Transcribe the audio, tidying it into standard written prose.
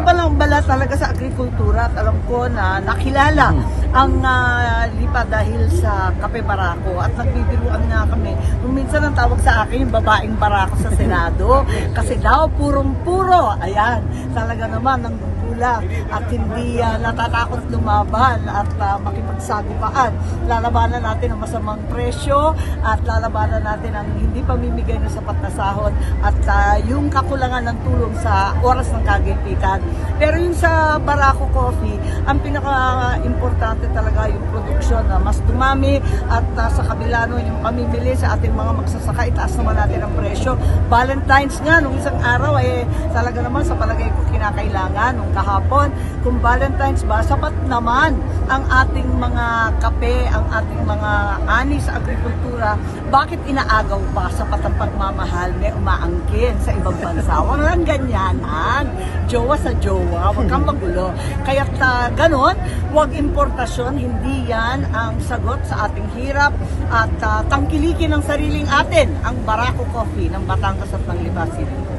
bala talaga sa agrikultura at alam ko na nakilala ang Lipa dahil sa Kape Barako at nagbibiruan nga kami. Kung minsan ang tawag sa akin yung babaeng barako sa Senado kasi daw purong-puro. Ayan, talaga naman ang at hindi natatakot lumaban at makipagsagupaan. Lalabanan natin ang masamang presyo at lalabanan natin ang hindi pamimigay ng sapat na sahod at yung kakulangan ng tulong sa oras ng kagigpitan. Pero yung sa Barako Coffee, ang pinaka-importante talaga yung produksyon na mas dumami at sa kabila nun yung pamimili sa ating mga magsasaka, itaas naman natin ang presyo. Valentine's nga, nung isang araw talaga naman sa palagay ko kinakailangan nung kahapon, kung Valentine's ba, sapat naman ang ating mga kape, ang ating mga ani sa agrikultura. Bakit inaagaw pa sapat ang pagmamahal? May umaangkin sa ibang bansa. Huwag lang ganyanan. Jowa sa jowa. Huwag kang magulo. Kaya ganon, huwag importasyon. Hindi yan ang sagot sa ating hirap at tangkilikin ng sariling atin ang Barako Coffee ng Batangas at ng Lipa City.